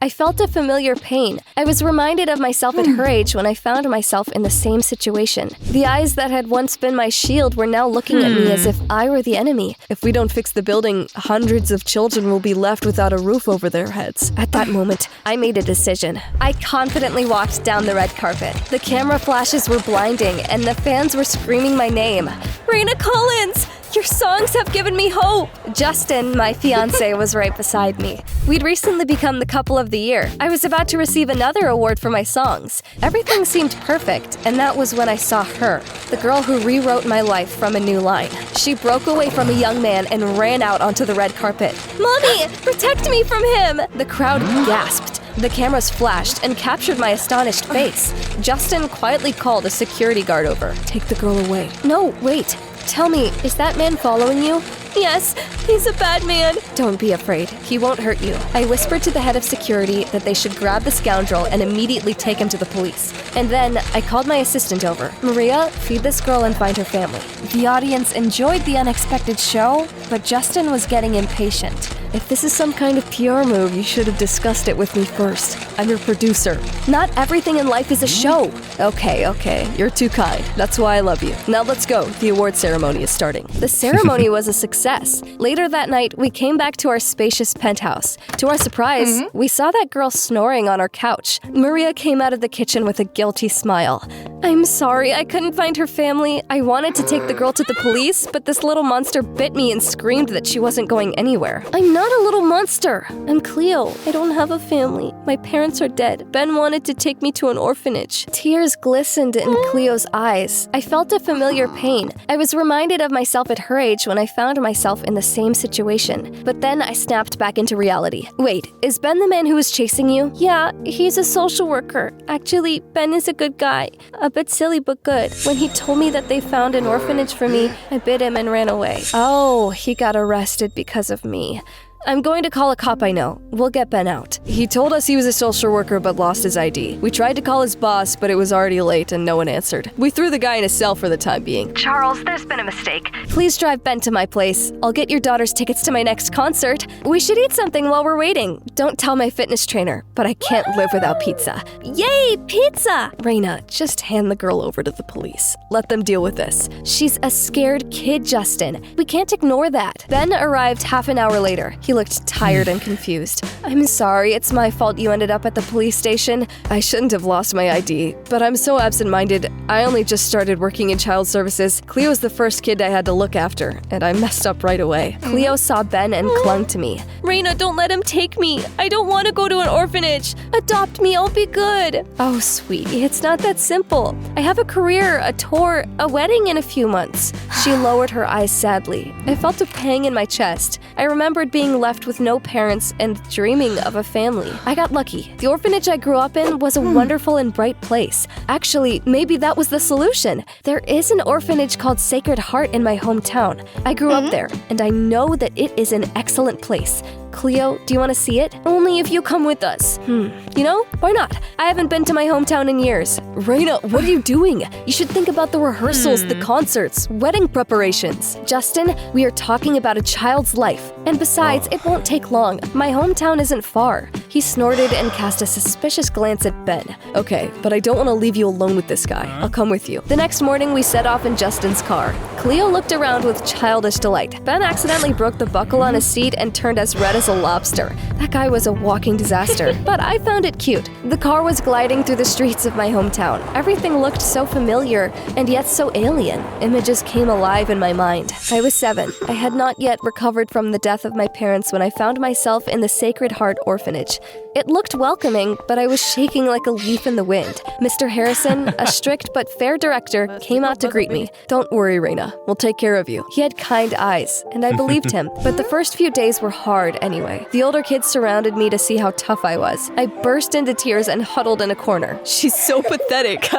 I felt a familiar pain. I was reminded of myself at her age when I found myself in the same situation. The eyes that had once been my shield were now looking at me as if I were the enemy. If we don't fix the building, hundreds of children will be left without a roof over their heads. At that moment, I made a decision. I confidently walked down the red carpet. The camera flashes were blinding, and the fans were screaming my name. Raina Collins! Your songs have given me hope! Justin, my fiancé, was right beside me. We'd recently become the couple of the year. I was about to receive another award for my songs. Everything seemed perfect, and that was when I saw her, the girl who rewrote my life from a new line. She broke away from a young man and ran out onto the red carpet. Mommy, protect me from him! The crowd gasped. The cameras flashed and captured my astonished face. Justin quietly called a security guard over. Take the girl away. No, wait. Tell me, is that man following you? Yes, he's a bad man. Don't be afraid. He won't hurt you. I whispered to the head of security that they should grab the scoundrel and immediately take him to the police. And then I called my assistant over. Maria, feed this girl and find her family. The audience enjoyed the unexpected show, but Justin was getting impatient. If this is some kind of PR move, you should have discussed it with me first. I'm your producer. Not everything in life is a show. Okay, you're too kind. That's why I love you. Now let's go. The award ceremony is starting. The ceremony was a success. Later that night, we came back to our spacious penthouse. To our surprise, we saw that girl snoring on our couch. Maria came out of the kitchen with a guilty smile. I'm sorry, I couldn't find her family. I wanted to take the girl to the police, but this little monster bit me and screamed that she wasn't going anywhere. I'm not a little monster. I'm Cleo. I don't have a family. My parents are dead. Ben wanted to take me to an orphanage. Tears glistened in Cleo's eyes. I felt a familiar pain. I was reminded of myself at her age when I found myself in the same situation. But then I snapped back into reality. Wait, is Ben the man who was chasing you? Yeah, he's a social worker. Actually, Ben is a good guy. A bit silly, but good. When he told me that they found an orphanage for me, I bit him and ran away. Oh, he got arrested because of me. I'm going to call a cop I know. We'll get Ben out. He told us he was a social worker but lost his ID. We tried to call his boss, but it was already late and no one answered. We threw the guy in a cell for the time being. Charles, there's been a mistake. Please drive Ben to my place. I'll get your daughter's tickets to my next concert. We should eat something while we're waiting. Don't tell my fitness trainer, but I can't live without pizza. Yay, pizza! Raina, just hand the girl over to the police. Let them deal with this. She's a scared kid, Justin. We can't ignore that. Ben arrived half an hour later. He looked tired and confused. I'm sorry, it's my fault you ended up at the police station. I shouldn't have lost my ID, but I'm so absent-minded. I only just started working in child services. Cleo's the first kid I had to look after, and I messed up right away. Cleo saw Ben and clung to me. Raina, don't let him take me. I don't want to go to an orphanage. Adopt me, I'll be good. Oh, sweetie, it's not that simple. I have a career, a tour, a wedding in a few months. She lowered her eyes sadly. I felt a pang in my chest. I remembered being left with no parents and dreaming of a family. I got lucky. The orphanage I grew up in was a wonderful and bright place. Actually, maybe that was the solution. There is an orphanage called Sacred Heart in my hometown. I grew up there, and I know that it is an excellent place. Cleo, do you want to see it? Only if you come with us. You know, why not? I haven't been to my hometown in years. Raina, what are you doing? You should think about the rehearsals, the concerts, wedding preparations. Justin, we are talking about a child's life. And besides, it won't take long. My hometown isn't far. He snorted and cast a suspicious glance at Ben. Okay, but I don't want to leave you alone with this guy. I'll come with you. The next morning, we set off in Justin's car. Cleo looked around with childish delight. Ben accidentally broke the buckle on his seat and turned as red as a lobster. That guy was a walking disaster, but I found it cute. The car was gliding through the streets of my hometown. Everything looked so familiar and yet so alien. Images came alive in my mind. I was 7. I had not yet recovered from the death of my parents when I found myself in the Sacred Heart Orphanage. It looked welcoming, but I was shaking like a leaf in the wind. Mr. Harrison, a strict but fair director, came out to greet me. Don't worry, Raina. We'll take care of you. He had kind eyes, and I believed him. But the first few days were hard anyway. The older kids surrounded me to see how tough I was. I burst into tears and huddled in a corner. She's so pathetic.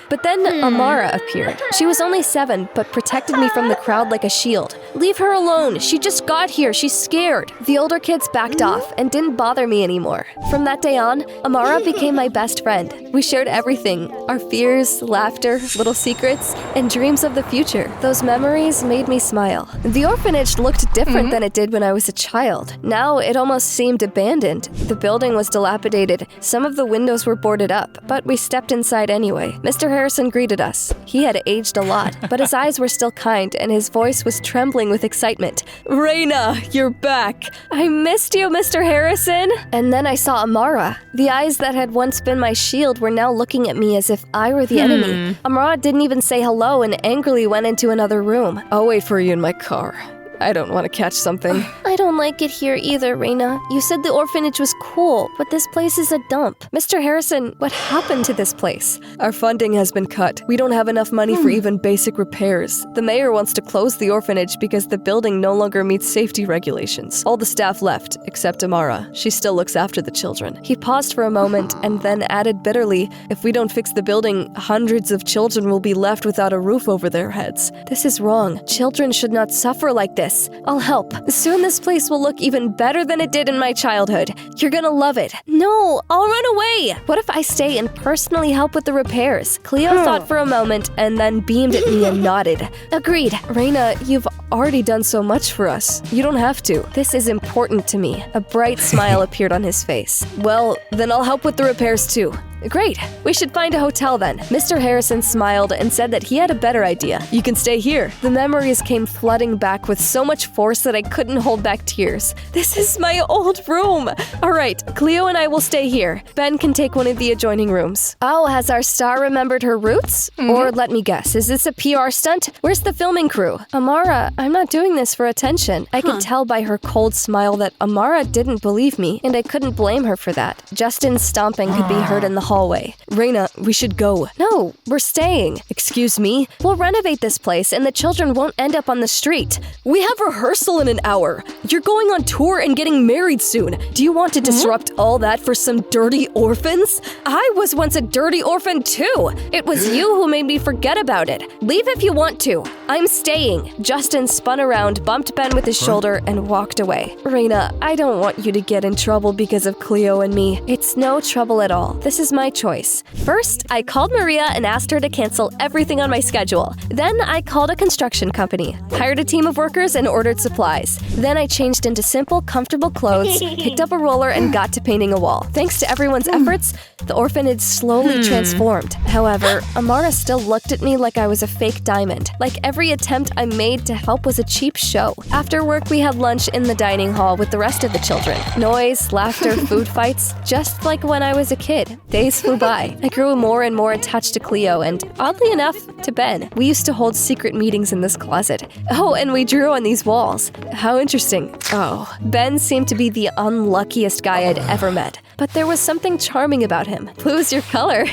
But then Amara appeared. She was only 7, but protected me from the crowd like a shield. Leave her alone. She just got here. She's scared. The older kids backed off and didn't bother me anymore. anymore. From that day on, Amara became my best friend. We shared everything, our fears, laughter, little secrets, and dreams of the future. Those memories made me smile. The orphanage looked different than it did when I was a child. Now it almost seemed abandoned. The building was dilapidated. Some of the windows were boarded up, but we stepped inside anyway. Mr. Harrison greeted us. He had aged a lot, but his eyes were still kind and his voice was trembling with excitement. "Raina, you're back! I missed you, Mr. Harrison!" And then I saw Amara. The eyes that had once been my shield were now looking at me as if I were the enemy. Amara didn't even say hello and angrily went into another room. "I'll wait for you in my car. I don't want to catch something." "I don't like it here either, Raina. You said the orphanage was cool, but this place is a dump. Mr. Harrison, what happened to this place?" "Our funding has been cut. We don't have enough money for even basic repairs. The mayor wants to close the orphanage because the building no longer meets safety regulations. All the staff left, except Amara. She still looks after the children." He paused for a moment and then added bitterly, "If we don't fix the building, hundreds of children will be left without a roof over their heads. This is wrong. Children should not suffer like this. I'll help. Soon this place will look even better than it did in my childhood. You're gonna love it." "No, I'll run away." "What if I stay and personally help with the repairs?" Cleo thought for a moment and then beamed at me and nodded. "Agreed." "Raina, you've already done so much for us. You don't have to. This is important to me." A bright smile appeared on his face. "Well, then I'll help with the repairs too." "Great. We should find a hotel then." Mr. Harrison smiled and said that he had a better idea. "You can stay here." The memories came flooding back with so much force that I couldn't hold back tears. This is my old room. All right, Cleo and I will stay here. Ben can take one of the adjoining rooms. Oh, has our star remembered her roots? Or let me guess, is this a PR stunt? Where's the filming crew? Amara, I'm not doing this for attention. I could tell by her cold smile that Amara didn't believe me, and I couldn't blame her for that. Justin's stomping could be heard in the hallway. "Raina, we should go." "No, we're staying." "Excuse me?" "We'll renovate this place and the children won't end up on the street." "We have rehearsal in an hour. You're going on tour and getting married soon. Do you want to disrupt all that for some dirty orphans?" "I was once a dirty orphan too. It was you who made me forget about it. Leave if you want to. I'm staying." Justin spun around, bumped Ben with his shoulder, and walked away. "Raina, I don't want you to get in trouble because of Cleo and me. It's no trouble at all. This is my choice. First, I called Maria and asked her to cancel everything on my schedule. Then I called a construction company, hired a team of workers, and ordered supplies. Then I changed into simple, comfortable clothes, picked up a roller, and got to painting a wall. Thanks to everyone's efforts, the orphanage slowly transformed. However, Amara still looked at me like I was a fake diamond, like every attempt I made to help was a cheap show. After work, we had lunch in the dining hall with the rest of the children. Noise, laughter, food fights, just like when I was a kid. Days flew by. I grew more and more attached to Cleo and, oddly enough, to Ben. We used to hold secret meetings in this closet. Oh, and we drew on these walls. How interesting. Oh, Ben seemed to be the unluckiest guy I'd ever met. But there was something charming about him. Blue's your color.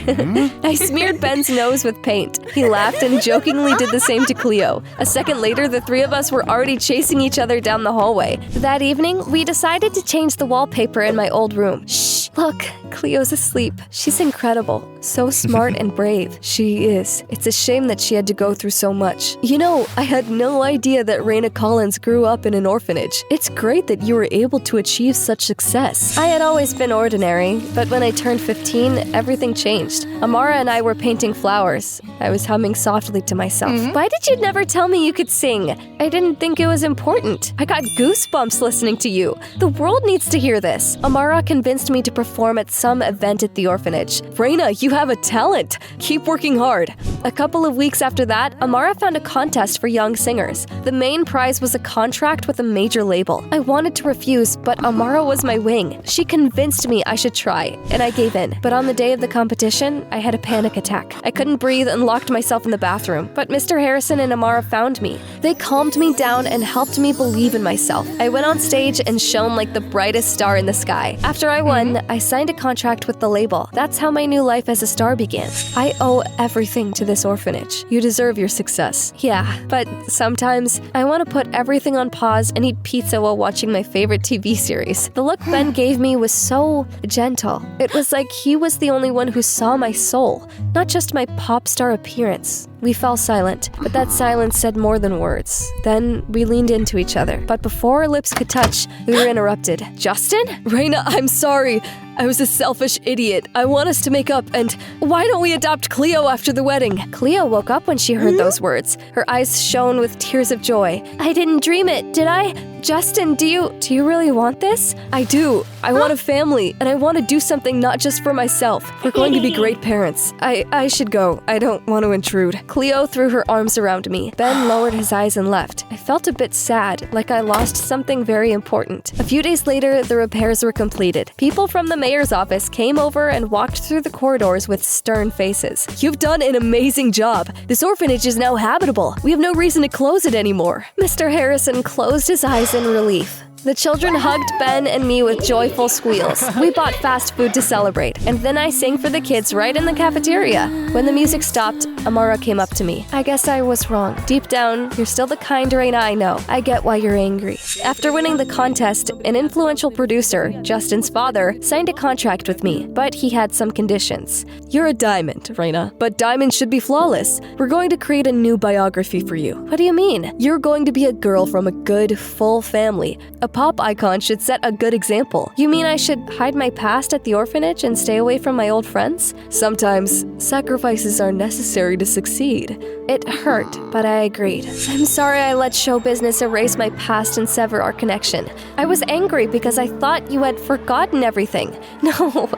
I smeared Ben's nose with paint. He laughed and jokingly did the same to Cleo. A second later, the three of us were already chasing each other down the hallway. That evening, we decided to change the wallpaper in my old room. Shh, look, Cleo's asleep. She's incredible. So smart and brave. She is. It's a shame that she had to go through so much. You know, I had no idea that Raina Collins grew up in an orphanage. It's great that you were able to achieve such success. I had always been ordinary, but when I turned 15, everything changed. Amara and I were painting flowers. I was humming softly to myself. Why did you never tell me you could sing? I didn't think it was important. I got goosebumps listening to you. The world needs to hear this. Amara convinced me to perform at some event at the orphanage. Raina, you have a talent. Keep working hard. A couple of weeks after that, Amara found a contest for young singers. The main prize was a contract with a major label. I wanted to refuse, but Amara was my wing. She convinced me I should try, and I gave in. But on the day of the competition, I had a panic attack. I couldn't breathe and locked myself in the bathroom. But Mr. Harrison and Amara found me. They calmed me down and helped me believe in myself. I went on stage and shone like the brightest star in the sky. After I won, I signed a contract with the label. That's how my new life as a star began. I owe everything to this orphanage. You deserve your success. Yeah, but sometimes I want to put everything on pause and eat pizza while watching my favorite TV series. The look Ben gave me was so gentle. It was like he was the only one who saw my soul, not just my pop star appearance. We fell silent, but that silence said more than words. Then we leaned into each other, but before our lips could touch, we were interrupted. Justin? Raina, I'm sorry. I was a selfish idiot. I want us to make up, and why don't we adopt Cleo after the wedding? Cleo woke up when she heard those words. Her eyes shone with tears of joy. I didn't dream it, did I? Justin, do you really want this? I do. I want a family, and I want to do something not just for myself. We're going to be great parents. I should go. I don't want to intrude. Cleo threw her arms around me. Ben lowered his eyes and left. I felt a bit sad, like I lost something very important. A few days later, the repairs were completed. People from the mayor's office came over and walked through the corridors with stern faces. You've done an amazing job. This orphanage is now habitable. We have no reason to close it anymore. Mr. Harrison closed his eyes in relief. The children hugged Ben and me with joyful squeals. We bought fast food to celebrate, and then I sang for the kids right in the cafeteria. When the music stopped, Amara came up to me. I guess I was wrong. Deep down, you're still the kind Raina I know. I get why you're angry. After winning the contest, an influential producer, Justin's father, signed a contract with me, but he had some conditions. You're a diamond, Raina, but diamonds should be flawless. We're going to create a new biography for you. What do you mean? You're going to be a girl from a good, full family. A pop icon should set a good example. You mean I should hide my past at the orphanage and stay away from my old friends? Sometimes, sacrifices are necessary to succeed. It hurt, but I agreed. I'm sorry I let show business erase my past and sever our connection. I was angry because I thought you had forgotten everything. No,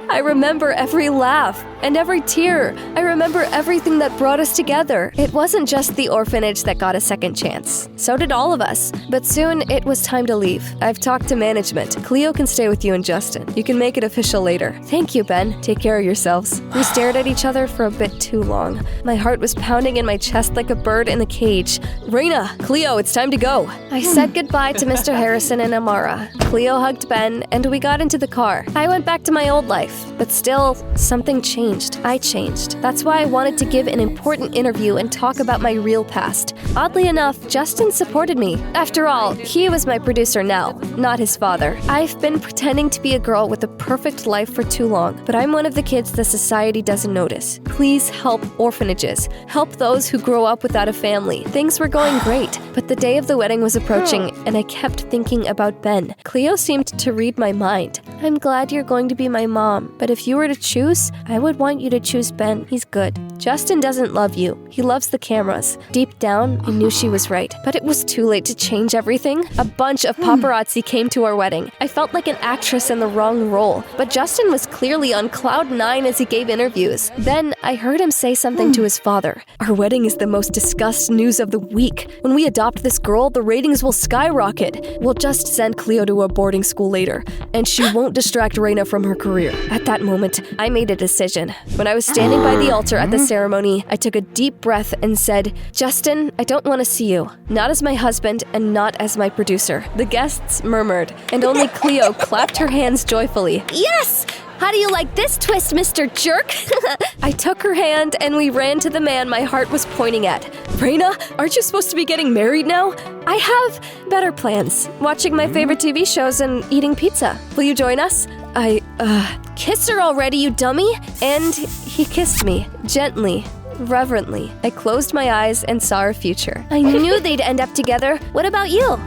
I remember every laugh and every tear. I remember everything that brought us together. It wasn't just the orphanage that got a second chance. So did all of us. But soon, it was time to leave. I've talked to management. Cleo can stay with you and Justin. You can make it official later. Thank you, Ben. Take care of yourselves. We stared at each other for a bit too long. My heart was pounding in my chest like a bird in a cage. Raina, Cleo, it's time to go. I said goodbye to Mr. Harrison and Amara. Cleo hugged Ben, and we got into the car. I went back to my old life, but still, something changed. I changed. That's why I wanted to give an important interview and talk about my real past. Oddly enough, Justin supported me. After all, he was my producer now, not his father. I've been pretending to be a girl with a perfect life for too long, but I'm one of the kids that society doesn't notice. Please help orphanages. Help those who grow up without a family. Things were going great, but the day of the wedding was approaching, and I kept thinking about Ben. Cleo seemed to read my mind. I'm glad you're going to be my mom, but if you were to choose, I would want you to choose Ben. He's good. Justin doesn't love you. He loves the cameras. Deep down, I knew she was right, but it was too late to change everything. A bunch of paparazzi came to our wedding. I felt like an actress in the wrong role, but Justin was clearly on cloud 9 as he gave interviews. Then I heard him say something to his father. Our wedding is the most discussed news of the week. When we adopt this girl, the ratings will skyrocket. We'll just send Cleo to a boarding school later, and she won't distract Raina from her career. At that moment, I made a decision. When I was standing by the altar at the ceremony, I took a deep breath and said, Justin, I don't want to see you. Not as my husband and not as my producer. The guests murmured, and only Cleo clapped her hands joyfully. Yes! How do you like this twist, Mr. Jerk? I took her hand and we ran to the man my heart was pointing at. Raina, aren't you supposed to be getting married now? I have better plans. Watching my favorite TV shows and eating pizza. Will you join us? Kiss her already, you dummy! And he kissed me, gently, reverently. I closed my eyes and saw our future. I knew they'd end up together. What about you?